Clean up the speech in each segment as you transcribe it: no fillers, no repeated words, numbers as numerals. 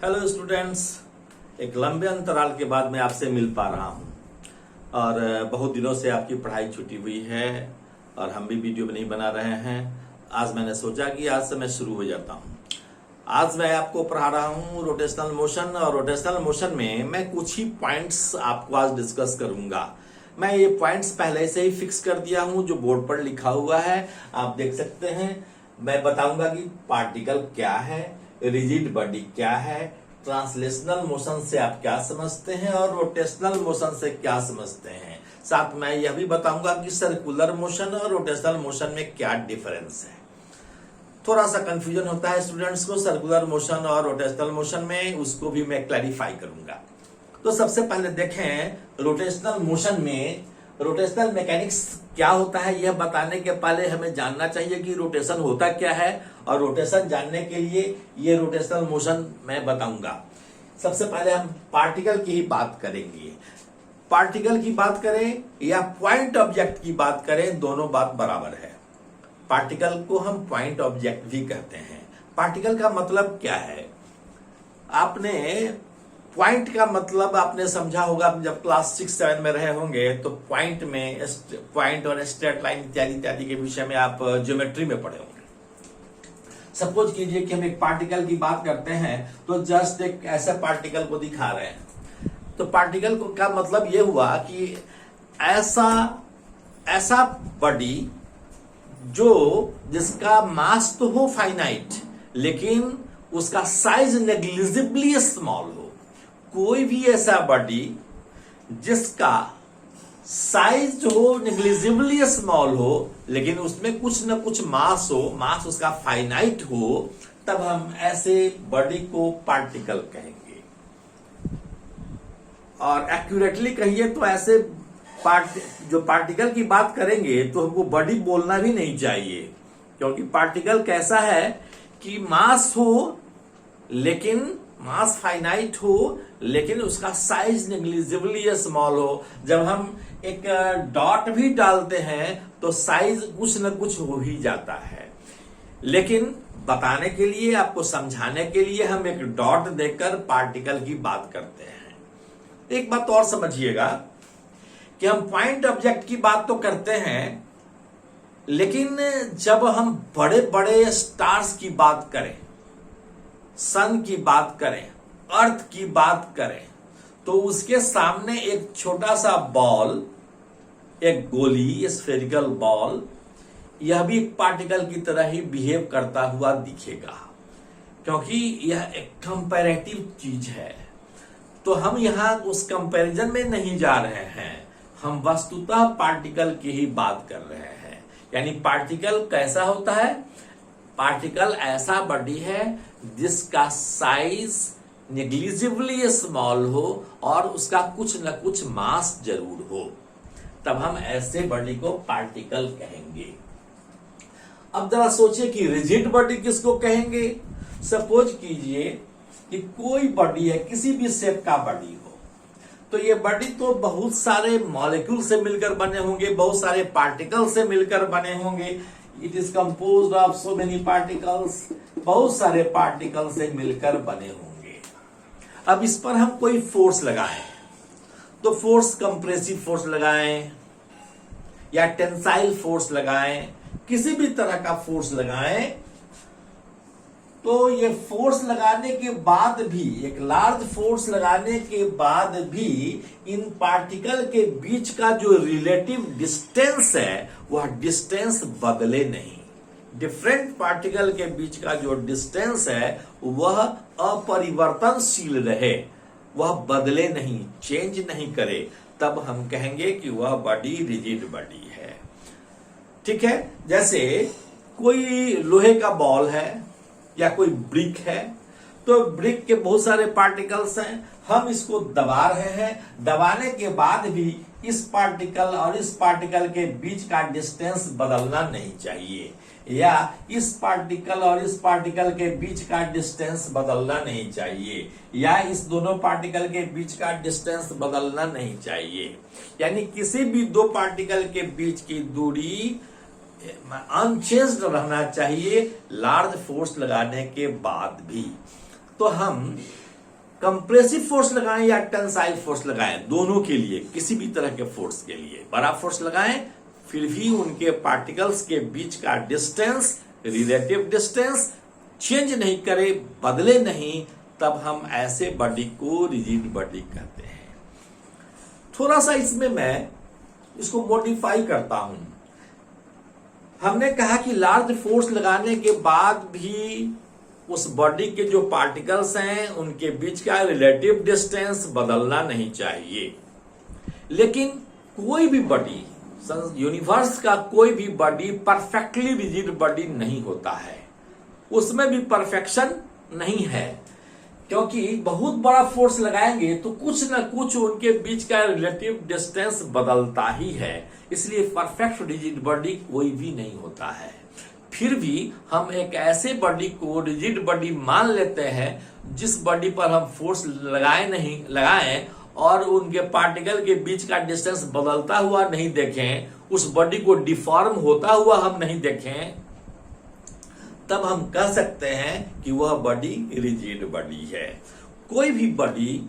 Hello students, एक लंबे अंतराल के बाद मैं आपसे मिल पा रहा हूं और बहुत दिनों से आपकी पढ़ाई छुटी हुई है और हम भी वीडियो नहीं बना रहे हैं। आज मैंने सोचा कि आज से मैं शुरू हो जाता हूं। आज मैं आपको पढ़ा रहा हूं रोटेशनल मोशन और रोटेशनल मोशन में मैं कुछ ही पॉइंट्स आपको आज डिस्कस करूंगा। मैं ये पॉइंट्स पहले से ही फिक्स कर दिया हूं जो बोर्ड पर लिखा हुआ है, आप देख सकते हैं। मैं बताऊंगा कि पार्टिकल क्या है, रिजिड बॉडी क्या है, ट्रांसलेशनल मोशन से आप क्या समझते हैं और रोटेशनल मोशन से क्या समझते हैं। साथ में यह भी बताऊंगा कि सर्कुलर मोशन और रोटेशनल मोशन में क्या डिफरेंस है। थोड़ा सा कंफ्यूजन होता है स्टूडेंट्स को सर्कुलर मोशन और रोटेशनल मोशन में, उसको भी मैं क्लैरिफाई करूंगा। तो सबसे पहले देखें रोटेशनल मोशन में रोटेशनल मैकेनिक्स क्या होता है। यह बताने के पहले हमें जानना चाहिए कि रोटेशन होता क्या है, और रोटेशन जानने के लिए ये रोटेशनल मोशन मैं बताऊंगा। सबसे पहले हम पार्टिकल की ही बात करेंगे। पार्टिकल की बात करें या पॉइंट ऑब्जेक्ट की बात करें, दोनों बात बराबर है। पार्टिकल को हम पॉइंट ऑब्जेक्ट भी कहते हैं। पार्टिकल का मतलब क्या है, आपने पॉइंट का मतलब आपने समझा होगा जब क्लास 6-7 में रहे होंगे, तो पॉइंट में पॉइंट और स्ट्रेट लाइन इत्यादि इत्यादि के विषय में आप ज्योमेट्री में पढ़े होंगे। सपोज कीजिए कि हम एक पार्टिकल की बात करते हैं, तो जस्ट एक ऐसा पार्टिकल को दिखा रहे हैं। तो पार्टिकल को का मतलब ये हुआ कि ऐसा बॉडी जिसका मास तो हो फाइनाइट, लेकिन उसका साइज नेग्लिजिबली स्मॉल हो। कोई भी ऐसा बॉडी जिसका साइज हो नेग्लिजिबली स्मॉल हो, लेकिन उसमें कुछ न कुछ मास हो, मास उसका फाइनाइट हो, तब हम ऐसे बॉडी को पार्टिकल कहेंगे। और एक्यूरेटली कहिए तो ऐसे जो पार्टिकल की बात करेंगे तो हमको बॉडी बोलना भी नहीं चाहिए, क्योंकि पार्टिकल कैसा है कि मास हो, लेकिन मास फाइनाइट हो, लेकिन उसका साइज नेग्लिजिबली स्मॉल हो। जब हम एक डॉट भी डालते हैं तो साइज कुछ न कुछ हो ही जाता है, लेकिन बताने के लिए, आपको समझाने के लिए हम एक डॉट देकर पार्टिकल की बात करते हैं। एक बात और समझिएगा कि हम पॉइंट ऑब्जेक्ट की बात तो करते हैं, लेकिन जब हम बड़े बड़े स्टार्स की बात करें, सन की बात करें, अर्थ की बात करें, तो उसके सामने एक छोटा सा बॉल, एक गोली, स्फेरिकल बॉल, यह भी एक पार्टिकल की तरह ही बिहेव करता हुआ दिखेगा, क्योंकि यह एक कंपैरेटिव चीज है। तो हम यहां उस कंपैरिजन में नहीं जा रहे हैं, हम वस्तुतः पार्टिकल की ही बात कर रहे हैं। यानी पार्टिकल कैसा होता है, पार्टिकल ऐसा बॉडी है जिसका साइज नेग्लिजिबली स्मॉल हो और उसका कुछ न कुछ मास जरूर हो, तब हम ऐसे बॉडी को पार्टिकल कहेंगे। अब जरा सोचिए कि रिजिड बॉडी किसको कहेंगे। सपोज कीजिए कि कोई बॉडी है, किसी भी शेप का बॉडी हो, तो ये बॉडी तो बहुत सारे मॉलिक्यूल से मिलकर बने होंगे, बहुत सारे पार्टिकल से मिलकर बने होंगे। It is composed of so many particles, बहुत सारे पार्टिकल से मिलकर बने होंगे। अब इस पर हम कोई फोर्स लगाएं, तो फोर्स कंप्रेसिव फोर्स लगाएं या टेंसाइल फोर्स लगाएं, किसी भी तरह का फोर्स लगाएं, तो ये फोर्स लगाने के बाद भी, एक लार्ज फोर्स लगाने के बाद भी, इन पार्टिकल के बीच का जो रिलेटिव डिस्टेंस है वह डिस्टेंस बदले नहीं। डिफरेंट पार्टिकल के बीच का जो डिस्टेंस है वह अपरिवर्तनशील रहे, वह बदले नहीं, चेंज नहीं करे, तब हम कहेंगे कि वह बॉडी रिजिड बॉडी है। ठीक है, जैसे कोई लोहे का बॉल है या कोई ब्रिक है, तो ब्रिक के बहुत सारे पार्टिकल्स हैं, हम इसको दबा रहे हैं, दबाने के बाद भी इस पार्टिकल और इस पार्टिकल के बीच का डिस्टेंस बदलना नहीं चाहिए, या इस पार्टिकल और इस पार्टिकल के बीच का डिस्टेंस बदलना नहीं चाहिए, या इस दोनों पार्टिकल के बीच का डिस्टेंस बदलना नहीं चाहिए। यानी किसी भी दो पार्टिकल के बीच की दूरी अनचेंज्ड रहना चाहिए लार्ज फोर्स लगाने के बाद भी। तो हम कंप्रेसिव फोर्स लगाएं या टेंसाइल फोर्स लगाएं, दोनों के लिए, किसी भी तरह के फोर्स के लिए बड़ा फोर्स लगाएं, फिर भी उनके पार्टिकल्स के बीच का डिस्टेंस, रिलेटिव डिस्टेंस चेंज नहीं करे, बदले नहीं, तब हम ऐसे बॉडी को रिजिड बॉडी कहते हैं। थोड़ा सा इसमें मैं इसको मॉडिफाई करता हूं। हमने कहा कि लार्ज फोर्स लगाने के बाद भी उस बॉडी के जो पार्टिकल्स हैं उनके बीच का रिलेटिव डिस्टेंस बदलना नहीं चाहिए। लेकिन कोई भी बॉडी, यूनिवर्स का कोई भी बॉडी परफेक्टली रिजिड बॉडी नहीं होता है, उसमें भी परफेक्शन नहीं है, क्योंकि बहुत बड़ा फोर्स लगाएंगे तो कुछ ना कुछ उनके बीच का रिलेटिव डिस्टेंस बदलता ही है। इसलिए परफेक्ट रिजिड बॉडी कोई भी नहीं होता है। फिर भी हम एक ऐसे बॉडी को रिजिड बॉडी मान लेते हैं जिस बॉडी पर हम फोर्स लगाएं और उनके पार्टिकल के बीच का डिस्टेंस बदलता हुआ नहीं देखें, उस बॉडी को डिफॉर्म होता हुआ हम नहीं देखें, तब हम कह सकते हैं कि वह बॉडी रिजिड बॉडी है। कोई भी बॉडी,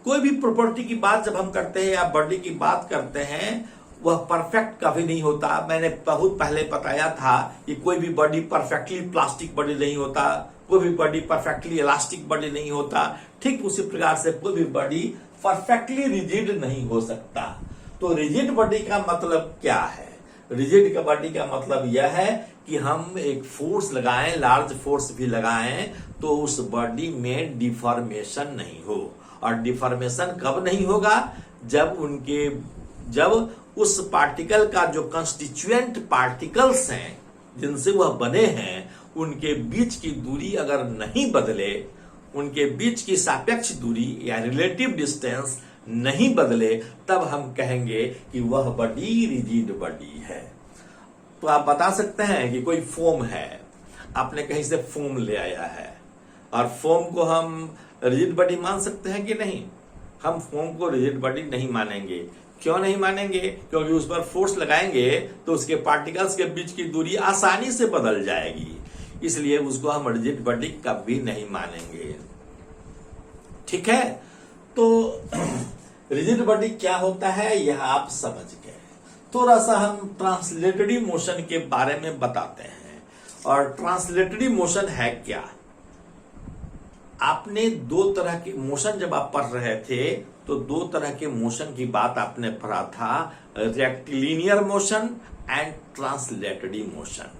कोई भी प्रॉपर्टी की बात जब हम करते हैं या बॉडी की बात करते हैं, वह परफेक्ट कभी नहीं होता। मैंने बहुत पहले बताया था कि कोई भी बॉडी परफेक्टली प्लास्टिक बॉडी नहीं होता, कोई भी बॉडी परफेक्टली इलास्टिक बॉडी नहीं होता। ठीक उसी प्रकार से कोई भी बॉडी परफेक्टली रिजिड नहीं हो सकता। तो रिजिड बॉडी का मतलब क्या है? रिजिड का बॉडी का मतलब यह है कि हम एक फोर्स लगाएं, लार्ज फोर्स भी लगाएं, तो उस बॉडी में डिफॉर्मेशन नहीं हो। और डिफॉर्मेशन कब नहीं होगा? जब उस पार्टिकल का जो कंस्टिट्यूएंट पार्टिकल्स हैं जिनसे वह बने हैं, उनके बीच की दूरी अगर नहीं बदले, उनके बीच की सापेक्ष दूरी या रिलेटिव डिस्टेंस नहीं बदले, तब हम कहेंगे कि वह बॉडी रिजिड बॉडी है। तो आप बता सकते हैं कि कोई फोम है, आपने कहीं से फोम ले आया है, और फोम को हम रिजिड बॉडी मान सकते हैं कि नहीं? हम फोम को रिजिड बॉडी नहीं मानेंगे। क्यों नहीं मानेंगे? क्योंकि उस पर फोर्स लगाएंगे तो उसके पार्टिकल्स के बीच की दूरी आसानी से बदल जाएगी, इसलिए उसको हम रिजिड बॉडी कभी नहीं मानेंगे। ठीक है, तो रिजिड बॉडी क्या होता है यह आप समझ गए। थोड़ा सा हम ट्रांसलेटरी मोशन के बारे में बताते हैं। और ट्रांसलेटरी मोशन है क्या? आपने दो तरह के मोशन, जब आप पढ़ रहे थे तो दो तरह के मोशन की बात आपने पढ़ा था, rectilinear motion and translatory motion.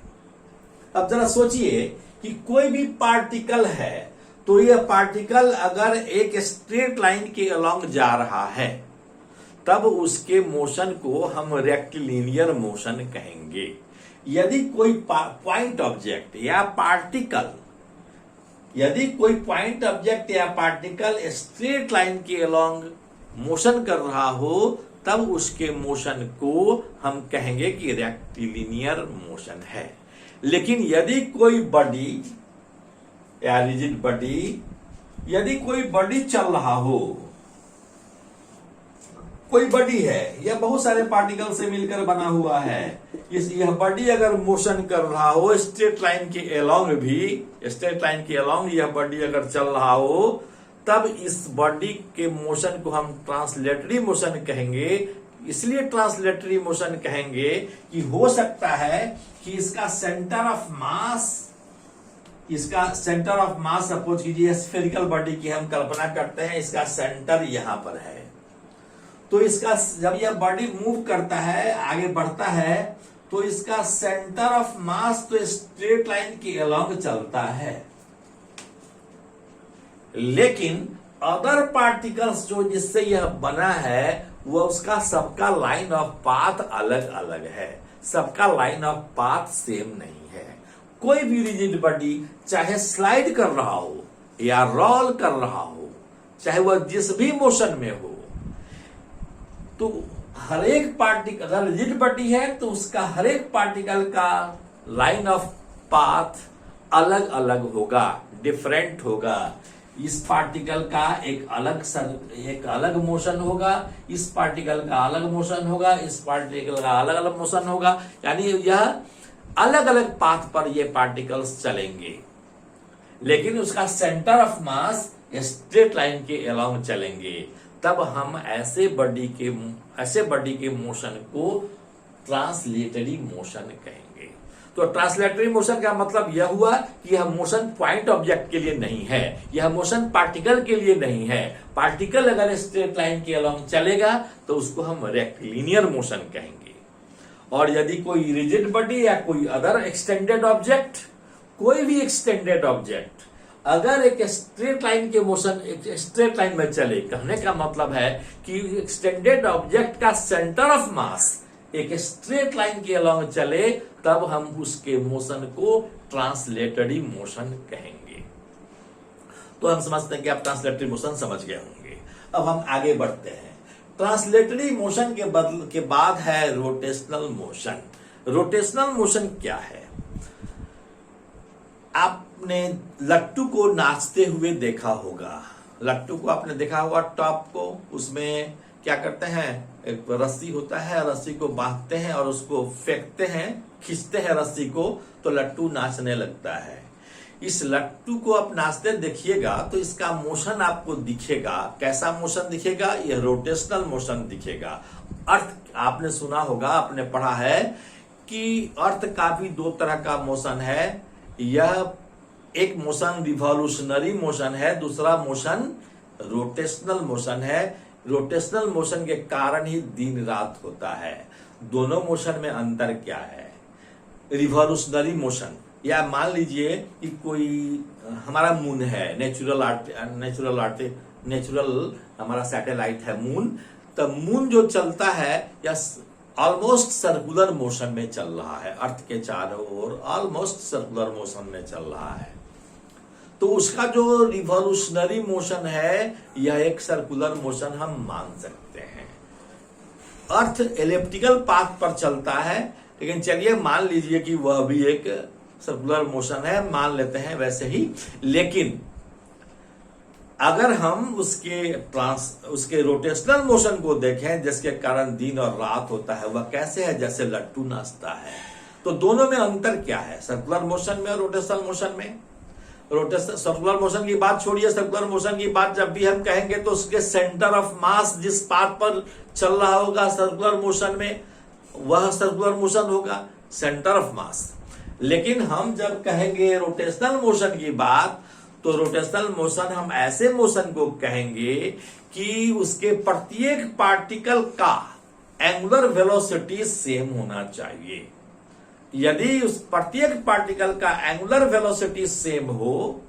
अब जरा सोचिए कि कोई भी पार्टिकल है, तो यह पार्टिकल अगर एक स्ट्रेट लाइन के अलोंग जा रहा है, तब उसके मोशन को हम रेक्टिलिनियर मोशन कहेंगे। यदि कोई पॉइंट ऑब्जेक्ट या पार्टिकल, यदि कोई पॉइंट ऑब्जेक्ट या पार्टिकल स्ट्रेट लाइन के अलोंग मोशन कर रहा हो, तब उसके मोशन को हम कहेंगे कि रेक्टिलिनियर मोशन है। लेकिन यदि कोई बॉडी या रिजिड बॉडी, यदि कोई बॉडी चल रहा हो, कोई बॉडी है, यह बहुत सारे पार्टिकल से मिलकर बना हुआ है, यह बॉडी अगर मोशन कर रहा हो स्ट्रेट लाइन के अलोंग, भी स्ट्रेट लाइन के अलोंग यह बॉडी अगर चल रहा हो, तब इस बॉडी के मोशन को हम ट्रांसलेटरी मोशन कहेंगे। इसलिए ट्रांसलेटरी मोशन कहेंगे कि हो सकता है कि इसका सेंटर ऑफ मास, सपोज कीजिए स्फेरिकल बॉडी की हम कल्पना करते हैं, इसका सेंटर यहां पर है, तो इसका जब यह बॉडी मूव करता है, आगे बढ़ता है, तो इसका सेंटर ऑफ मास तो स्ट्रेट लाइन के अलोंग चलता है, लेकिन अदर पार्टिकल्स जो जिससे यह बना है, वह उसका सबका लाइन ऑफ पाथ अलग अलग है, सबका लाइन ऑफ पाथ सेम नहीं है। कोई भी रिजिड बॉडी चाहे स्लाइड कर रहा हो या रोल कर रहा हो, चाहे वह जिस भी मोशन में हो, तो हर एक पार्टिकल, अगर रिजिड बॉडी है तो उसका हर एक पार्टिकल का लाइन ऑफ पाथ अलग अलग होगा, डिफरेंट होगा। इस पार्टिकल का एक अलग मोशन होगा, इस पार्टिकल का अलग मोशन होगा, इस पार्टिकल का अलग अलग मोशन होगा, यानी यह अलग अलग पाथ पर ये पार्टिकल्स चलेंगे, लेकिन उसका centre of mass straight line के अलोंग चलेंगे, तब हम ऐसे बॉडी के मोशन को ट्रांसलेटरी मोशन कहेंगे। तो ट्रांसलेटरी मोशन का मतलब यह हुआ कि यह मोशन पॉइंट ऑब्जेक्ट के लिए नहीं है, यह मोशन पार्टिकल के लिए नहीं है। पार्टिकल अगर स्ट्रेट लाइन के अलोंग चलेगा तो उसको हम रेक्टिलिनियर मोशन कहेंगे। और यदि कोई रिजिड बॉडी या कोई अदर एक्सटेंडेड ऑब्जेक्ट, कोई भी एक्सटेंडेड ऑब्जेक्ट अगर एक स्ट्रेट लाइन के मोशन एक स्ट्रेट लाइन में चले, कहने का मतलब है कि एक्सटेंडेड ऑब्जेक्ट का सेंटर ऑफ मास एक स्ट्रेट लाइन के अलोंग चले, तब हम उसके मोशन को ट्रांसलेटरी मोशन कहेंगे। तो हम समझते हैं कि आप ट्रांसलेटरी मोशन समझ गए होंगे। अब हम आगे बढ़ते हैं। ट्रांसलेटरी मोशन के बाद है रोटेशनल मोशन। रोटेशनल मोशन क्या है? आपने लट्टू को नाचते हुए देखा होगा। लट्टू को आपने देखा होगा, टॉप को, उसमें क्या करते हैं, एक रस्सी होता है, रस्सी को बांधते हैं और उसको फेंकते हैं, खींचते हैं रस्सी को, तो लट्टू नाचने लगता है। इस लट्टू को आप नाचते देखिएगा तो इसका मोशन आपको दिखेगा। कैसा मोशन दिखेगा? यह रोटेशनल मोशन दिखेगा। अर्थ आपने सुना होगा, आपने पढ़ा है कि अर्थ का भी दो तरह का मोशन है। यह एक मोशन रिवॉल्यूशनरी मोशन है, दूसरा मोशन रोटेशनल मोशन है। रोटेशनल मोशन के कारण ही दिन रात होता है। दोनों मोशन में अंतर क्या है? रिवॉल्यूशनरी मोशन, या मान लीजिए कि कोई हमारा मून है, नेचुरल हमारा सैटेलाइट है मून, तो मून जो चलता है या ऑलमोस्ट सर्कुलर मोशन में चल रहा है, अर्थ के चारों ओर ऑलमोस्ट सर्कुलर मोशन में चल रहा है। तो उसका जो रिवॉल्यूशनरी मोशन है, यह एक सर्कुलर मोशन हम मान सकते हैं। अर्थ एलिप्टिकल पाथ पर चलता है, लेकिन चलिए मान लीजिए कि वह भी एक सर्कुलर मोशन है, मान लेते हैं वैसे ही। लेकिन अगर हम उसके रोटेशनल मोशन को देखें, जिसके कारण दिन और रात होता है, वह कैसे है? जैसे लट्टू नाचता है। तो दोनों में अंतर क्या है, सर्कुलर मोशन में और रोटेशनल मोशन में? सर्कुलर मोशन की बात छोड़िए, सर्कुलर मोशन की बात जब भी हम कहेंगे तो उसके सेंटर ऑफ मास जिस पाथ पर चल रहा होगा सर्कुलर मोशन में, वह सर्कुलर मोशन होगा, सेंटर ऑफ मास। लेकिन हम जब कहेंगे रोटेशनल मोशन की बात, तो रोटेशनल मोशन हम ऐसे मोशन को कहेंगे कि उसके प्रत्येक पार्टिकल का एंगुलर वेलोसिटी सेम होना चाहिए। यदि उस प्रत्येक पार्टिकल का एंगुलर वेलोसिटी सेम हो,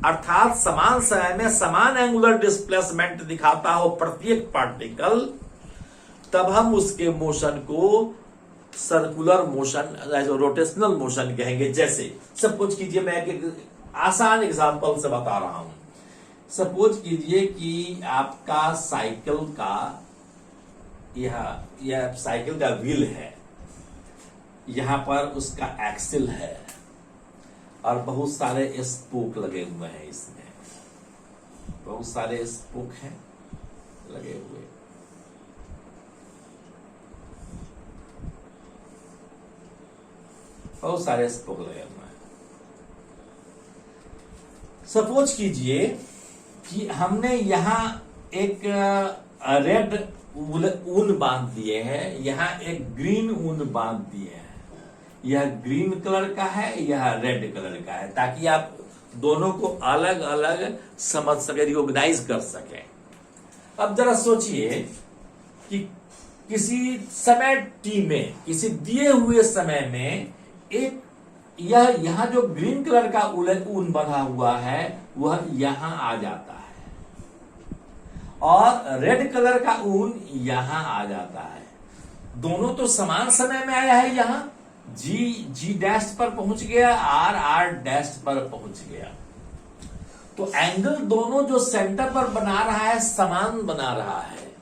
अर्थात समान समय में समान एंगुलर डिस्प्लेसमेंट दिखाता हो प्रत्येक पार्टिकल, तब हम उसके मोशन को सर्कुलर मोशन, रोटेशनल मोशन कहेंगे। जैसे सपोज कीजिए, मैं एक आसान एग्जांपल से बता रहा हूं। सपोज कीजिए कि आपका साइकिल का यह साइकिल का व्हील है, यहां पर उसका एक्सिल है और बहुत सारे स्पोक लगे हुए हैं, इसमें बहुत सारे स्पोक हैं लगे हुए। बहुत सारे स्पोक लगे हुए हैं। सपोज कीजिए कि हमने यहां एक रेड ऊन बांध दिए हैं, यहां एक ग्रीन ऊन बांध दिए हैं। यह ग्रीन कलर का है, यह रेड कलर का है, ताकि आप दोनों को अलग अलग समझ सके, रिकॉग्नाइज कर सके। अब जरा सोचिए कि किसी समय टी में, किसी दिए हुए समय में एक यहां जो ग्रीन कलर का ऊन बंधा हुआ है वह यहां आ जाता है, और रेड कलर का ऊन यहां आ जाता है। दोनों तो समान समय में आया है, यहां जी डैश पर पहुंच गया, आर डैश पर पहुंच गया। तो एंगल दोनों जो सेंटर पर बना रहा है समान बना रहा है।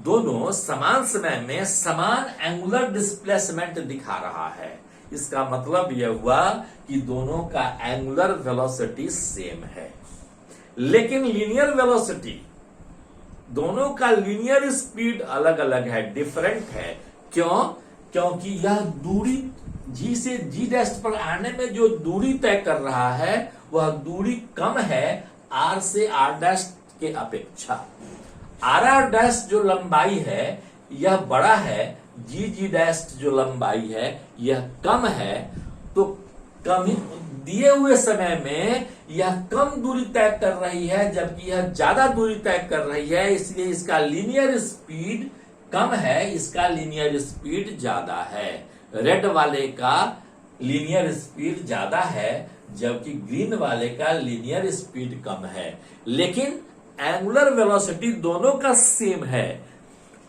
दोनों समान समय में समान एंगुलर डिस्प्लेसमेंट दिखा रहा है। इसका मतलब यह हुआ कि दोनों का एंगुलर वेलोसिटी सेम है, लेकिन लीनियर वेलोसिटी, दोनों का लीनियर स्पीड अलग अलग है, डिफरेंट है। क्यों? क्योंकि यह दूरी जी से जी डैश पर आने में जो दूरी तय कर रहा है वह दूरी कम है, आर से आर डैश के अपेक्षा आर डैश जो लंबाई है यह बड़ा है, जी डैश जो लंबाई है यह कम है, तो कम ही दिए हुए समय में यह कम दूरी तय कर रही है जबकि यह ज्यादा दूरी तय कर रही है, इसलिए इसका लीनियर स्पीड कम है, इसका लीनियर स्पीड ज्यादा है। रेड वाले का लीनियर स्पीड ज्यादा है जबकि ग्रीन वाले का लीनियर स्पीड कम है, लेकिन एंगुलर वेलोसिटी दोनों का सेम है।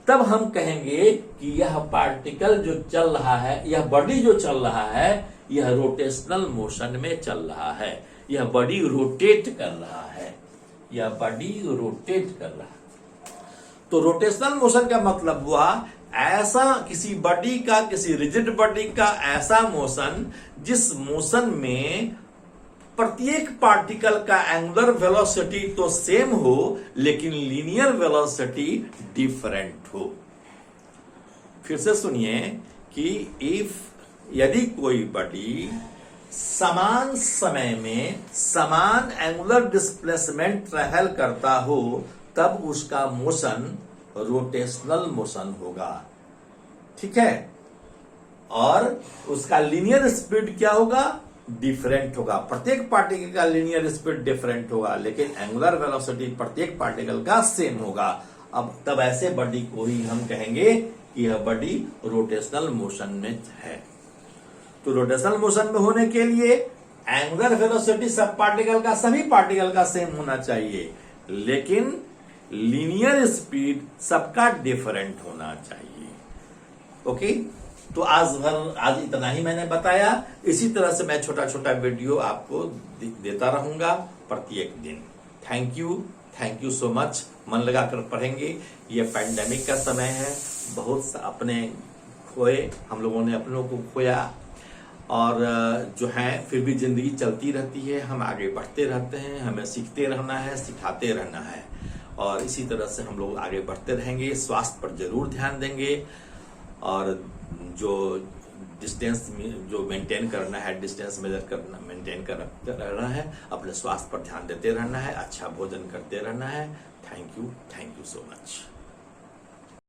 तब हम कहेंगे कि यह पार्टिकल जो चल रहा है, यह बॉडी जो चल रहा है, यह रोटेशनल मोशन में चल रहा है, यह बॉडी रोटेट कर रहा है, यह बॉडी रोटेट कर रहा है। तो रोटेशनल मोशन का मतलब हुआ ऐसा किसी बॉडी का, किसी रिजिड बॉडी का ऐसा मोशन जिस मोशन में प्रत्येक पार्टिकल का एंगुलर वेलोसिटी तो सेम हो लेकिन लीनियर वेलोसिटी डिफरेंट हो। फिर से सुनिए कि यदि कोई बॉडी समान समय में समान एंगुलर डिस्प्लेसमेंट ट्रैवल करता हो तब उसका मोशन रोटेशनल मोशन होगा, ठीक है, और उसका लीनियर स्पीड क्या होगा, डिफरेंट होगा। प्रत्येक पार्टिकल का लीनियर स्पीड डिफरेंट होगा लेकिन एंगुलर वेलोसिटी प्रत्येक पार्टिकल का सेम होगा। अब तब ऐसे बॉडी को ही हम कहेंगे कि यह बॉडी रोटेशनल मोशन में है। तो रोटेशनल मोशन में होने के लिए एंगुलर वेलोसिटी सब पार्टिकल का, सभी पार्टिकल का सेम होना चाहिए, लेकिन लीनियर स्पीड सबका डिफरेंट होना चाहिए। ओके, तो आज इतना ही मैंने बताया। इसी तरह से मैं छोटा छोटा वीडियो आपको देता रहूंगा प्रत्येक दिन। Thank you so much. मन लगाकर पढ़ेंगे। ये पैंडेमिक का समय है, बहुत अपने खोए, हम लोगों ने अपनों को खोया, और जो है फिर भी जिंदगी चलती रहती है, हम आगे बढ़ते रहते हैं, हमें सीखते रहना है, सिखाते रहना है, और इसी तरह से हम लोग आगे बढ़ते रहेंगे। स्वास्थ्य पर जरूर ध्यान देंगे, और जो डिस्टेंस जो मेंटेन करना है, डिस्टेंस मेंटेन करना है, अपने स्वास्थ्य पर ध्यान देते रहना है, अच्छा भोजन करते रहना है। Thank you so much.